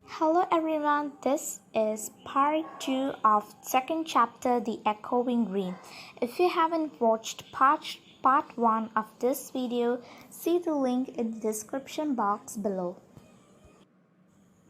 Hello everyone, this is part 2 of second chapter The Echoing Green. If you haven't watched part 1 of this video, see the link in the description box below.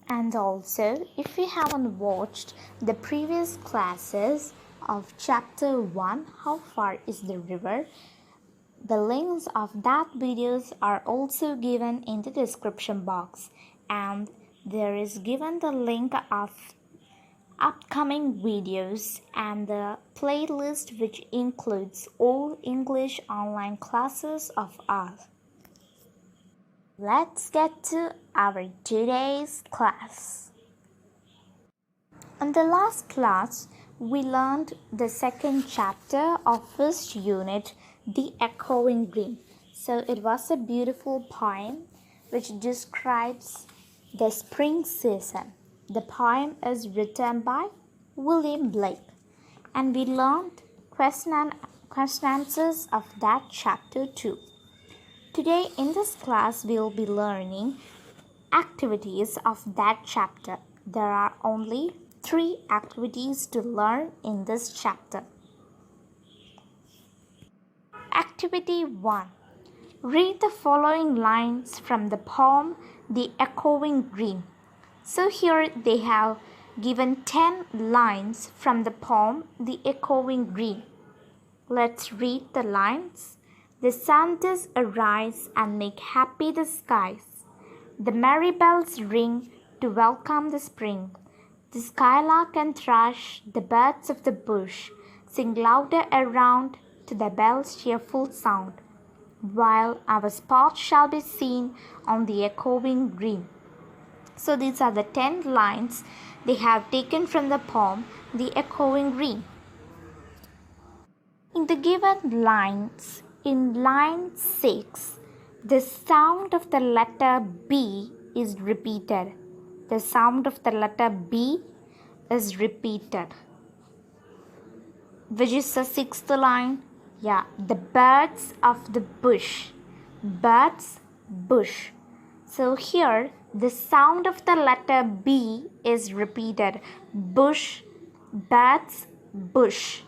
And also, if you haven't watched the previous classes of chapter 1, How Far is the River? The links of that videos are also given in the description box, and there is given the link of upcoming videos and the playlist which includes all English online classes of us. Let's get to our today's class. In the last class, we learned the second chapter of first unit, The Echoing Green. So it was a beautiful poem which describes the spring season. The poem is written by William Blake, and we learned question and answers of that chapter too. Today in this class we will be learning activities of that chapter. There are only 3 activities to learn in this chapter. Activity 1. Read the following lines from the poem The Echoing Green. So here they have given 10 lines from the poem The Echoing Green. Let's read the lines. The sun does arise and make happy the skies. The merry bells ring to welcome the spring. The skylark and thrush, the birds of the bush, sing louder around to the bell's cheerful sound, while our spots shall be seen on the echoing green. So these are the 10 lines they have taken from the poem The Echoing Green. In the given lines, in line 6, the sound of the letter B is repeated. The sound of the letter B is repeated. Which is the 6th line? Yeah, the birds of the bush. Birds, bush. So here the sound of the letter B is repeated. Bush, birds, bush.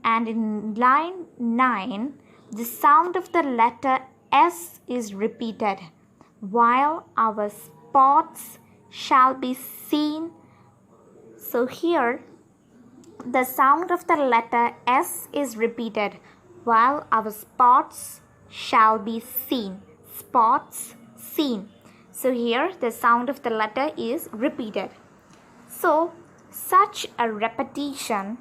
And in line 9, the sound of the letter S is repeated, while our spots shall be seen. So here the sound of the letter S is repeated, while our spots shall be seen. Spots, seen. So here the sound of the letter is repeated. So such a repetition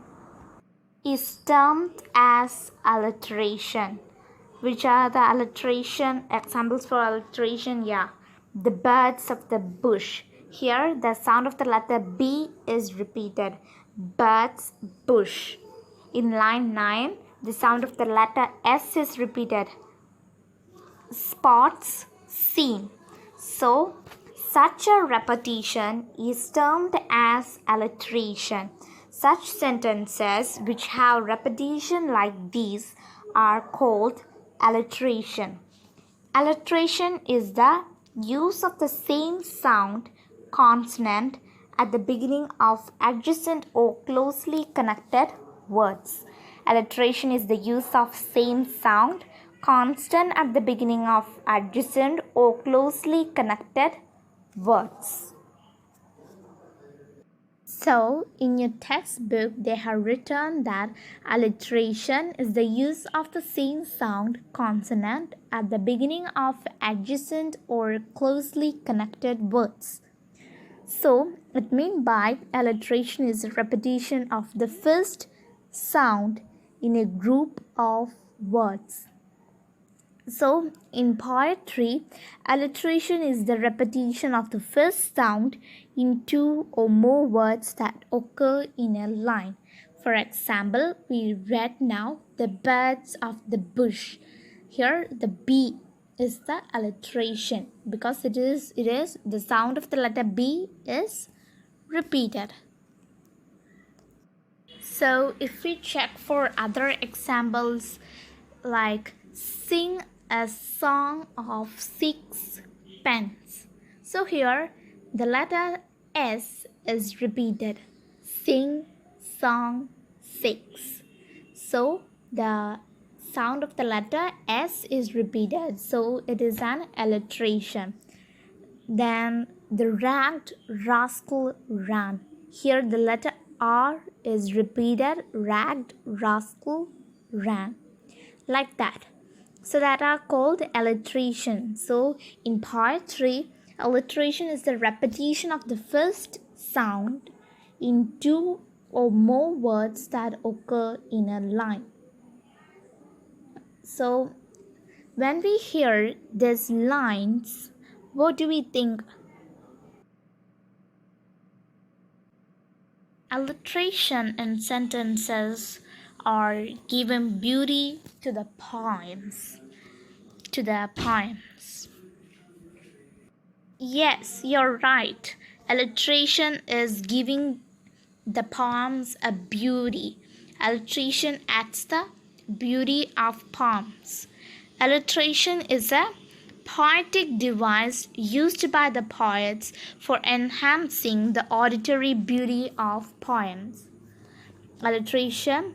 is termed as alliteration. Which are the alliteration examples for alliteration? Yeah, the birds of the bush. Here the sound of the letter B is repeated. Birds, bush. In line 9, the sound of the letter S is repeated. Spots, seen. So such a repetition is termed as alliteration. Such sentences which have repetition like these are called alliteration. Alliteration is the use of the same sound, consonant, at the beginning of adjacent or closely connected words. Alliteration is the use of same sound, constant at the beginning of adjacent or closely connected words. So, in your textbook, they have written that alliteration is the use of the same sound, consonant, at the beginning of adjacent or closely connected words. So, it means by alliteration is a repetition of the first sound in a group of words. So, in poetry, alliteration is the repetition of the first sound in 2 or more words that occur in a line. For example, we read now the birds of the bush. Here, the B is the alliteration because it is the sound of the letter B is repeated. So, if we check for other examples like sing a song of 6 pence. So here the letter S is repeated. Sing, song, six. So the sound of the letter S is repeated. So it is an alliteration. Then the ragged rascal ran. Here the letter R is repeated. Ragged rascal ran. Like that. So that are called alliteration. So in poetry, alliteration is the repetition of the first sound in two or more words that occur in a line. So when we hear these lines, what do we think? Alliteration in sentences are giving beauty to the poems. Yes, you're right. Alliteration is giving the poems a beauty. Alliteration adds the beauty of poems. Alliteration is a poetic device used by the poets for enhancing the auditory beauty of poems. Alliteration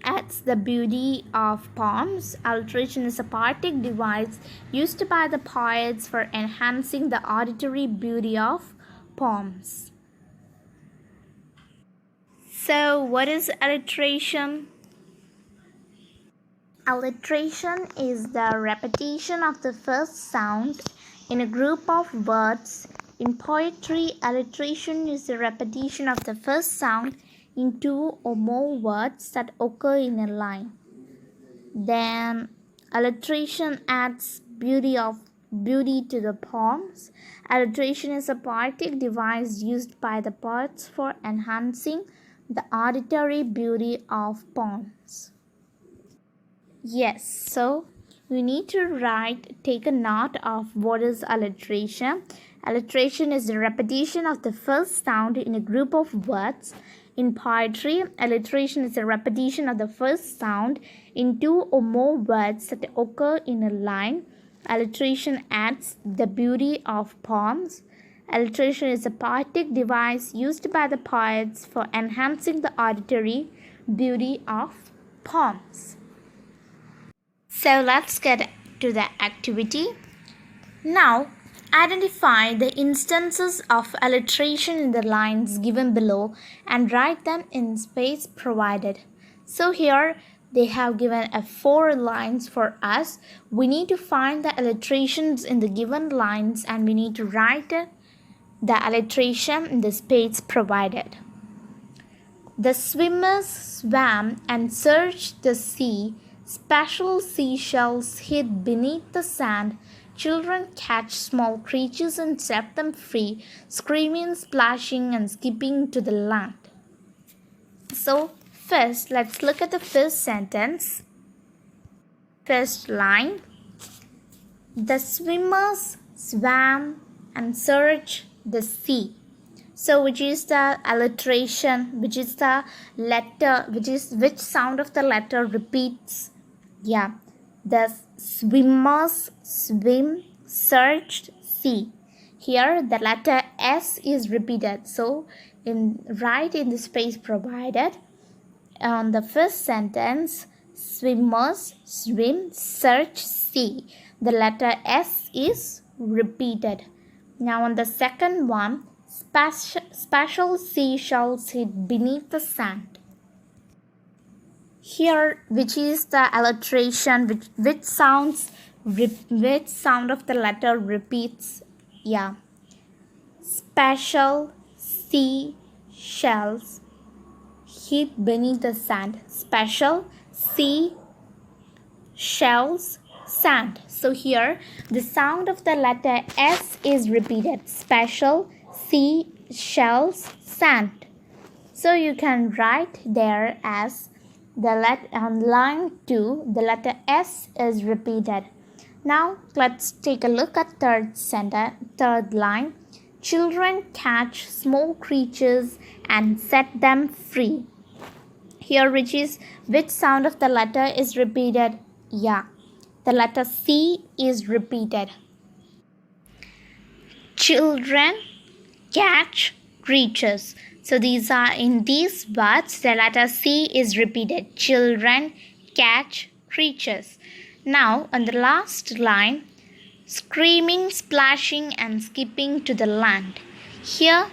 adds the beauty of poems. Alliteration is a poetic device used by the poets for enhancing the auditory beauty of poems. So, what is alliteration? Alliteration is the repetition of the first sound in a group of words. In poetry, alliteration is the repetition of the first sound in two or more words that occur in a line. Then alliteration adds beauty to the poems. Alliteration is a poetic device used by the poets for enhancing the auditory beauty of poems. Yes, so we need to take a note of what is alliteration. Alliteration is the repetition of the first sound in a group of words. In poetry, alliteration is a repetition of the first sound in two or more words that occur in a line. Alliteration adds the beauty of poems. Alliteration is a poetic device used by the poets for enhancing the auditory beauty of poems. So let's get to the activity. Now, identify the instances of alliteration in the lines given below and write them in space provided. So here they have given 4 lines for us. We need to find the alliterations in the given lines and we need to write the alliteration in the space provided. The swimmers swam and searched the sea. Special seashells hid beneath the sand. Children catch small creatures and set them free, screaming, splashing, and skipping to the land. So, first, let's look at the first sentence. First line. The swimmers swam and searched the sea. So which is the alliteration, which is the letter, which sound of the letter repeats? Yeah, the swimmers swim, searched, sea. Here the letter S is repeated. So write in the space provided. On the first sentence, swimmers swim, search, sea. The letter S is repeated. Now on the second one, special seashells hid beneath the sand. Here, which is the alliteration, which sound of the letter repeats? Yeah. Special seashells hid beneath the sand. Special seashells sand. So here, the sound of the letter S is repeated. Special seashells sand. So you can write there as on line 2 the letter S is repeated. Now let's take a look at third line. Children catch small creatures and set them free. Here which sound of the letter is repeated? Yeah, the letter C is repeated. children, catch, creatures. So these are in these words the letter C is repeated. Children, catch, creatures. Now on the last line, screaming, splashing and skipping to the land. Here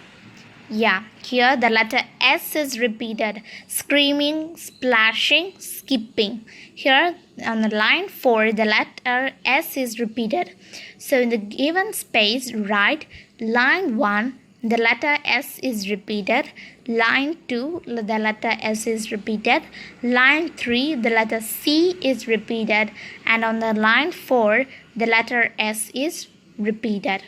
the letter S is repeated. Screaming, splashing, skipping. Here on the line 4, the letter S is repeated. So in the given space, write line 1, the letter S is repeated. Line 2, the letter S is repeated. Line 3, the letter C is repeated. And on the line 4, the letter S is repeated.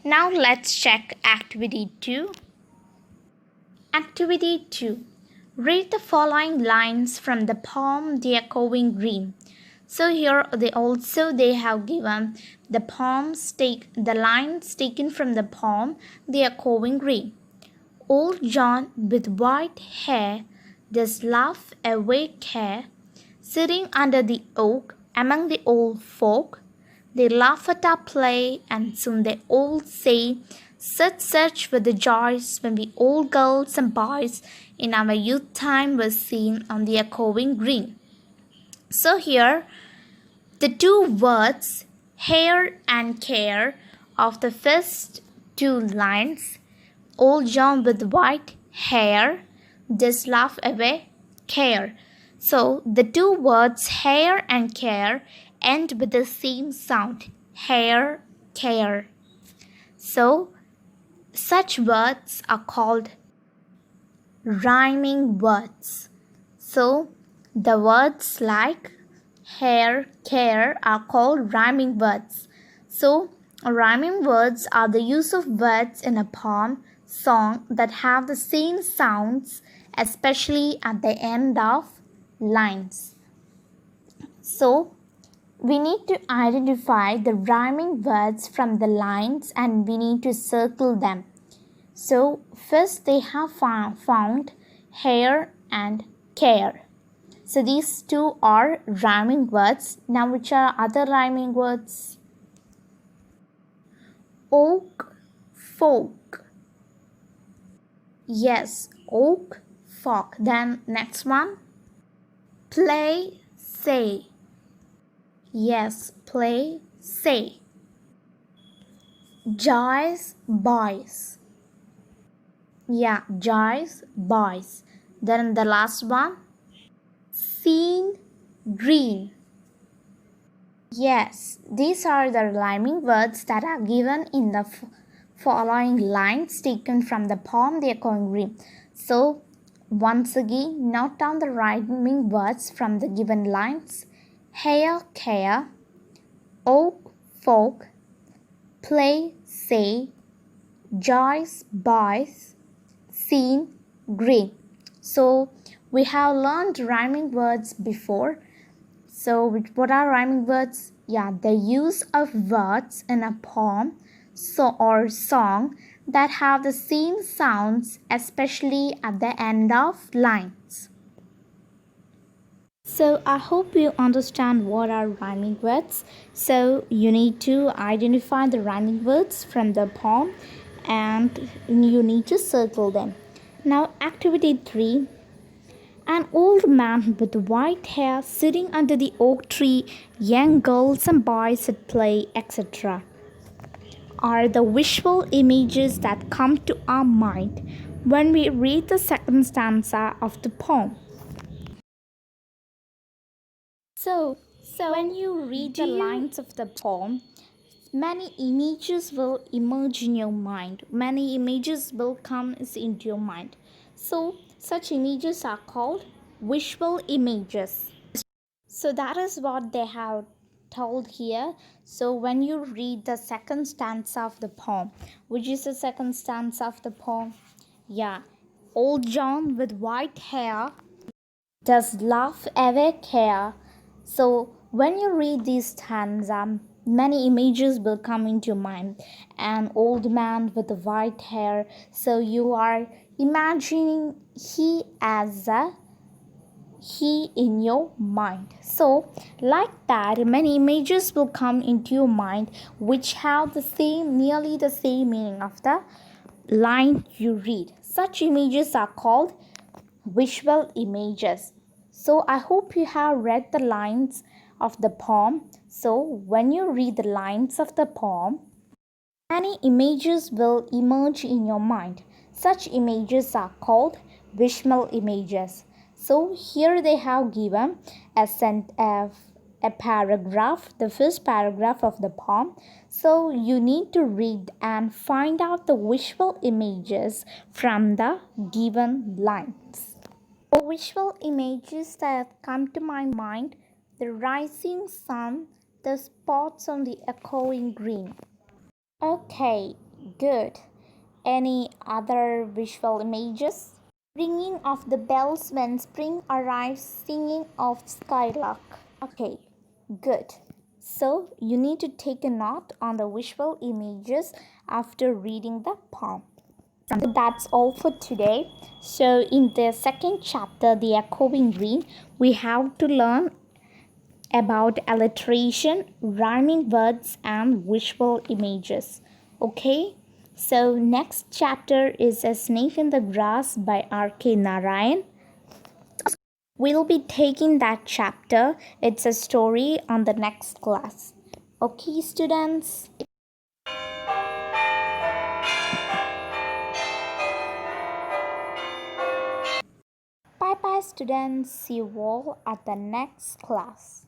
Now let's check activity 2. Activity 2. Read the following lines from the poem The Echoing Green. So here they have given the lines taken from the poem The Echoing Green. Old John with white hair does laugh away care, sitting under the oak among the old folk. They laugh at our play, and soon they all say, such were the joys when we old girls and boys in our youth time were seen on the echoing green. So here, the two words, hair and care, of the first two lines, old John with white hair does laugh away care. So the two words hair and care end with the same sound, hair, care. So such words are called rhyming words. So the words like hair, care are called rhyming words. So rhyming words are the use of words in a poem, song that have the same sounds, especially at the end of lines. So we need to identify the rhyming words from the lines and we need to circle them. So first they have found hair and care. So these two are rhyming words. Now which are other rhyming words? Oak, folk. Yes, oak, folk. Then next one. Play, say. Yes, play, say. Joys, boys. Yeah, joys, boys. Then the last one. Seen, green. Yes, these are the rhyming words that are given in the following lines taken from the poem The Echoing Green. So, once again, note down the rhyming words from the given lines. Hair, care, oak, folk, play, say, joys, boys, seen, green. So we have learned rhyming words before. So what are rhyming words? Yeah, the use of words in a poem or song that have the same sounds, especially at the end of lines. So I hope you understand what are rhyming words. So you need to identify the rhyming words from the poem and you need to circle them. Now activity 3. An old man with white hair sitting under the oak tree, young girls and boys at play, etc. are the visual images that come to our mind when we read the second stanza of the poem. So when you read the lines of the poem, many images will emerge in your mind. Many images will come into your mind. So such images are called visual images. So that is what they have told here. So when you read the second stanza of the poem, which is the second stanza of the poem? Yeah, old John with white hair does laugh away care. So when you read this stanza, many images will come into your mind. An old man with white hair. So you are imagining he as a he in your mind. So like that, many images will come into your mind which have the same, nearly the same meaning of the line you read. Such images are called visual images. So I hope you have read the lines of the poem. So when you read the lines of the poem, many images will emerge in your mind. Such images are called visual images. So here they have given a paragraph, the first paragraph of the poem. So you need to read and find out the visual images from the given lines. The visual images that come to my mind: the rising sun, the spots on the echoing green. Okay, good. Any other visual images? Ringing of the bells when spring arrives, singing of skylark. Okay, good. So you need to take a note on the visual images after reading the poem. So that's all for today. So in the second chapter, the echoing green, we have to learn about alliteration, rhyming words, and visual images. Okay, so next chapter is A Snake in the Grass by R.K. Narayan. We'll be taking that chapter. It's a story on the next class. Okay, students. Bye bye, students. See you all at the next class.